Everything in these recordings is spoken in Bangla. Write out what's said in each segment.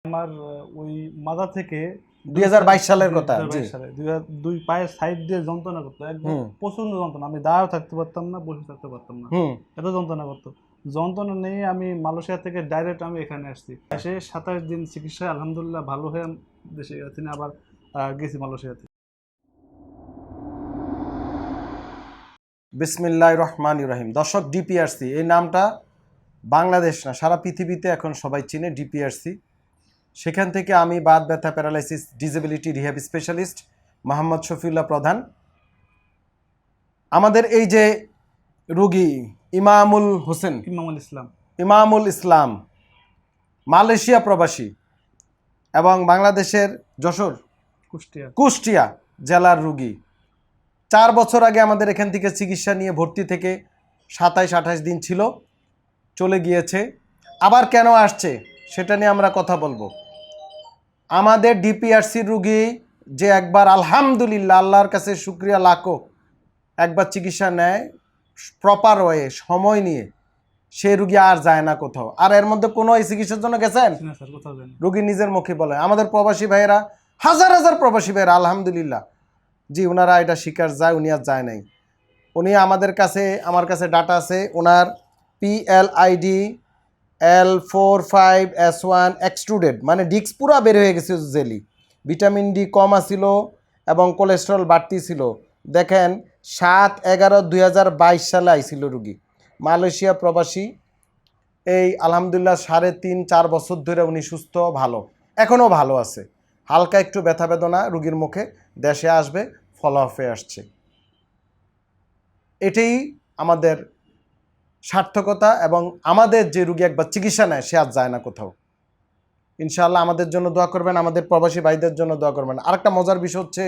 আমার ওই মাথা থেকে 2022 সালের কথা। জি, 2022 সালে দুই পায়ের সাইড দিয়ে যন্ত্রণা করতো, একদম প্রচন্ড যন্ত্রণা। আমি দাঁড়াও থাকতে পারতাম না, বসে থাকতে পারতাম না, এত যন্ত্রণা করতো। যন্ত্রণা নেই, আমি মালয়েশিয়া থেকে ডাইরেক্ট আমি এখানে আসছি। এসে 27 দিন চিকিৎসায় আলহামদুলিল্লাহ ভালো হয়ে দেশে তিনি আবার গেছি মালয়েশিয়াতে। বিসমিল্লাহির রহমানির রহিম। দর্শক, ডিপিআরসি এই নামটা বাংলাদেশ না, সারা পৃথিবীতে এখন সবাই চিনে ডিপিআরসি। সেখান থেকে আমি বাত ব্যথা, paralysis, disability rehab specialist Mohammad Shafiullah প্রধান। আমাদের এই যে রোগী ইমামুল হোসেন, ইমামুল ইসলাম মালয়েশিয়া প্রবাসী এবং বাংলাদেশের যশোর কুষ্টিয়া জেলার রোগী। 4 বছর আগে আমাদের এখান থেকে চিকিৎসা নিয়ে ভর্তি থেকে 27-28 দিন ছিল, চলে গিয়েছে। আবার কেন আসছে সেটা নিয়ে আমরা কথা বলবো। আমাদের ডিপিআরসির রুগী যে একবার আলহামদুলিল্লাহ, আল্লাহর কাছে শুক্রিয়া লাখো, একবার চিকিৎসা নেয় প্রপার ওয়ে, সময় নিয়ে, সে রুগী আর যায় না কোথাও। আর এর মধ্যে কোনো এই চিকিৎসার জন্য গেছেন? রুগী নিজের মুখে বলে। আমাদের প্রবাসী ভাইয়েরা, হাজার হাজার প্রবাসী ভাইয়েরা আলহামদুলিল্লাহ, জি, ওনারা এটা স্বীকার যায়, উনি আর যায় নাই। উনি আমার কাছে ডাটা আছে, ওনার PLID L45S1 এক্সট্রুডেড, মানে ডিস্ক পুরা বের হয়ে গেছে জেলি। ভিটামিন ডি কম আছিল এবং কোলেস্টেরল বাড়তি ছিল। দেখেন 7/11/2022 সালে আইছিল রুগী, মালয়েশিয়া প্রবাসী। এই আলহামদুলিল্লাহ 3.5-4 বছর ধরে উনি সুস্থ, ভালো, এখনও ভালো আছে। হালকা একটু ব্যথা বেদনা রুগীর মুখে, দেশে আসবে, ফলো আপ হয়ে আসছে। এটাই আমাদের সার্থকতা। এবং আমাদের যে রুগী একবার চিকিৎসা নেয় সে আর যায় না কোথাও। ইনশাআল্লাহ আমাদের জন্য দোয়া করবেন, আমাদের প্রবাসী ভাইদের জন্য দোয়া করবেন। আরেকটা মজার বিষয় হচ্ছে,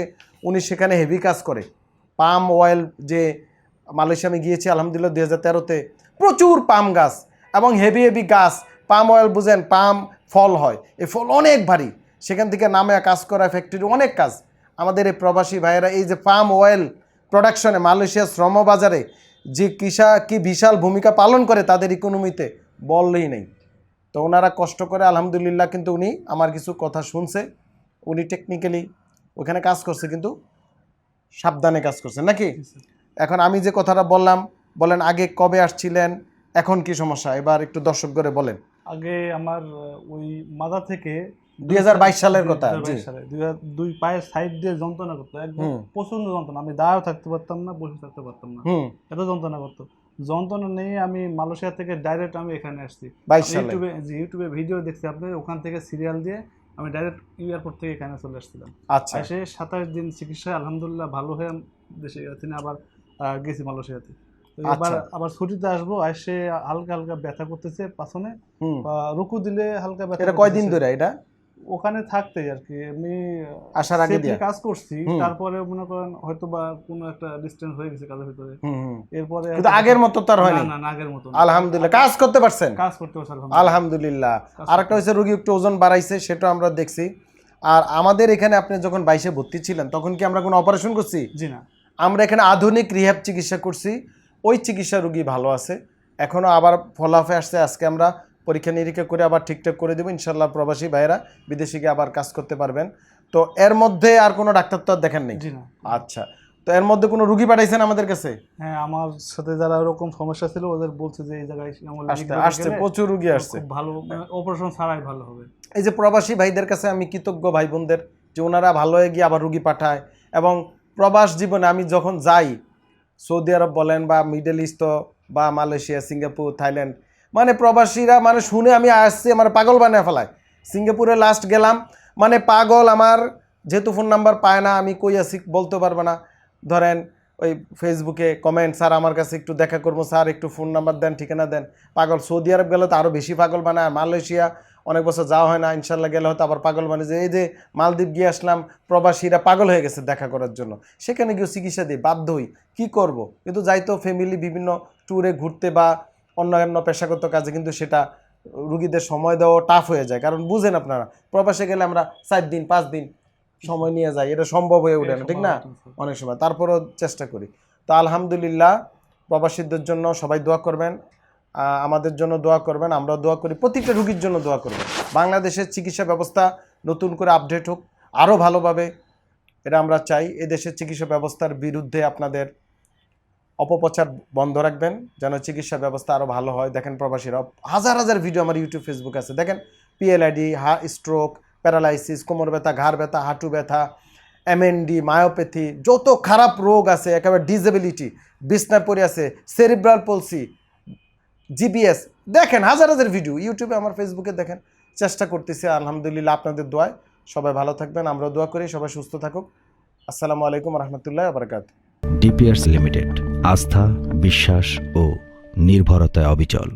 উনি সেখানে হেভি কাজ করে। পাম অয়েল, যে মালয়েশিয়া আমি গিয়েছি আলহামদুলিল্লাহ 2013-তে, প্রচুর পাম গাছ এবং হেভি হেভি গাছ। পাম অয়েল বুঝেন, পাম ফল হয়, এই ফল অনেক ভারী। সেখান থেকে নামে কাজ করা, ফ্যাক্টরি, অনেক কাজ। আমাদের এই প্রবাসী ভাইয়েরা এই যে পাম অয়েল প্রোডাকশনে মালয়েশিয়ার শ্রমবাজারে যে কি বিশাল ভূমিকা পালন করে তাদের ইকোনমিতে, বললেই নেই। তো ওনারা কষ্ট করে আলহামদুলিল্লাহ। কিন্তু উনি আমার কিছু কথা শুনছে, উনি টেকনিক্যালি ওখানে কাজ করছে, কিন্তু সাবধানে কাজ করছে নাকি। এখন আমি যে কথাটা বললাম, বলেন আগে কবে আসছিলেন, এখন কি সমস্যা, এবার একটু দর্শক করে বলেন। আগে আমার ওই মাথা থেকে 2022 সালের কথা। দুই পায়ের সাইড দিয়ে যন্ত্রণা করতো, একদম প্রচন্ড যন্ত্রণা। আমি দাঁড়াও থাকতে পারতাম না, বসে থাকতে পারতাম না, এত যন্ত্রণা করতো। যন্ত্রণা নেই, আমি মালয়েশিয়া থেকে ডাইরেক্ট আমি এখানে আসছি। ইউটিউবে ভিডিও দেখছি আপনার, ওখান থেকে সিরিয়াল দিয়ে আমি ডাইরেক্ট এয়ারপোর্ট থেকে এখানে চলে আসছিলাম। আচ্ছা, এসে 27 দিন চিকিৎসায় আলহামদুলিল্লাহ ভালো হয়ে দেশে আবার গেছি মালয়েশিয়াতে। আবার ছুটিতে আসবো, এসে হালকা হালকা ব্যথা করতেছে পাছনে, রুকু দিলে হালকা ব্যথা। এটা কয়দিন ধরে এটা ওখানে থাকতে আর কি, আমি আসার আগে দিয়ে কাজ করছি, তারপরে মনে করেন হয়তো বা কোনো একটা ডিসটেন্স হয়ে গেছে কাজের ভিতরে, এরপরে কিন্তু আগের মতো তো আর হয়নি। না, আগের মতো আলহামদুলিল্লাহ কাজ করতে পারছেন, আলহামদুলিল্লাহ। আরেকটা হচ্ছে রোগী একটু ওজন বাড়াইছে, সেটা আমরা দেখছি। আর আমাদের এখানে আপনি যখন 22-এ ভর্তি ছিলেন তখন কি আমরা কোনো অপারেশন করছি? জি না, আমরা এখানে আধুনিক রিহ্যাব চিকিৎসা করছি। ওই চিকিৎসা রোগী ভালো আছে, এখনও আবার ফলাফে আসছে। আজকে আমরা পরীক্ষা নিরীক্ষা করে আবার ঠিকঠাক করে দেবো ইনশাল্লাহ। প্রবাসী ভাইয়েরা বিদেশে গিয়ে আবার কাজ করতে পারবেন। তো এর মধ্যে আর কোনো ডাক্তার তো আর দেখেন নেই? আচ্ছা, তো এর মধ্যে কোনো রুগী পাঠাইছেন আমাদের কাছে? হ্যাঁ, আমার সাথে যারা এরকম সমস্যা ছিল ওদের বলছে যে এই জায়গায় আসছে, প্রচুর রুগী আসছে, ভালো, অপারেশন ছাড়াই ভালো হবে। এই যে প্রবাসী ভাইদের কাছে আমি কৃতজ্ঞ, ভাই বোনদের, যে ওনারা ভালো হয়ে গিয়ে আবার রুগী পাঠায়। এবং প্রবাস জীবনে আমি যখন যাই, সৌদি আরব বলেন বা মিডল ইস্ট বা মালয়েশিয়া, সিঙ্গাপুর, থাইল্যান্ড, মানে প্রবাসীরা মানে শুনে আমি আসছি আমার পাগল বানিয়ে ফেলায়। সিঙ্গাপুরে লাস্ট গেলাম, মানে পাগল। আমার যেহেতু ফোন নাম্বার পায় না, আমি কই আছি বলতে পারবো না। ধরেন ওই ফেসবুকে কমেন্ট, স্যার আমার কাছে একটু দেখা করবো, স্যার একটু ফোন নাম্বার দেন, ঠিকানা দেন, পাগল। সৌদি আরব গেলে তো আরও বেশি পাগল বানায়। মালয়েশিয়া অনেক বছর যাওয়া হয় না, ইনশাল্লাহ গেলে হয়তো আবার পাগল মানে। যে এই যে মালদ্বীপ গিয়ে আসলাম, প্রবাসীরা পাগল হয়ে গেছে দেখা করার জন্য। সেখানে গিয়ে চিকিৎসা দিই, বাধ্য হই, কী করব। কিন্তু যাইতো ফ্যামিলি বিভিন্ন ট্যুরে ঘুরতে বা অন্যান্য পেশাগত কাজে, কিন্তু সেটা রুগীদের সময় দেওয়া টাফ হয়ে যায়। কারণ বুঝেন আপনারা, প্রবাসে গেলে আমরা 4 দিন 5 দিন সময় নিয়ে যাই, এটা সম্ভব হয়ে ওঠে না, ঠিক না? অনেক সময় তারপরও চেষ্টা করি। তো আলহামদুলিল্লাহ, প্রবাসীদের জন্য সবাই দোয়া করবেন। আমাদের জন্য দোয়া করবেন, আমরা দোয়া করি, প্রতিটা রোগীর জন্য দোয়া করবেন। বাংলাদেশের চিকিৎসা ব্যবস্থা নতুন করে আপডেট হোক আরও ভালোভাবে, এটা আমরা চাই। এদেশের চিকিৎসা ব্যবস্থার বিরুদ্ধে আপনাদের অপপ্রচার বন্ধ রাখবেন, যেন চিকিৎসা ব্যবস্থা আরও ভালো হয়। দেখেন প্রবাসীরা হাজার হাজার ভিডিও আমার ইউটিউব ফেসবুক আছে, দেখেন PLID, স্ট্রোক, প্যারালাইসিস, কোমর ব্যথা, ঘাড় ব্যথা, হাঁটু ব্যথা, MND, মায়োপ্যাথি, যত খারাপ রোগ আছে, একেবারে ডিসেবিলিটি, বিছনায় পড়ে আছে, সেরিব্রাল পলসি, GBS, দেখেন হাজার হাজার ভিডিও ইউটিউবে, আমার ফেসবুকে দেখেন। চেষ্টা করতেছি আলহামদুলিল্লাহ, আপনাদের দোয়ায়। সবাই ভালো থাকবেন, আমরা দোয়া করি সবাই সুস্থ থাকুক। আসসালামু আলাইকুম রহমতুল্লাহ বারাকাতুহু। ডিপিআরস লিমিটেড, আস্থা, বিশ্বাস ও নির্ভরতায় অবিচল।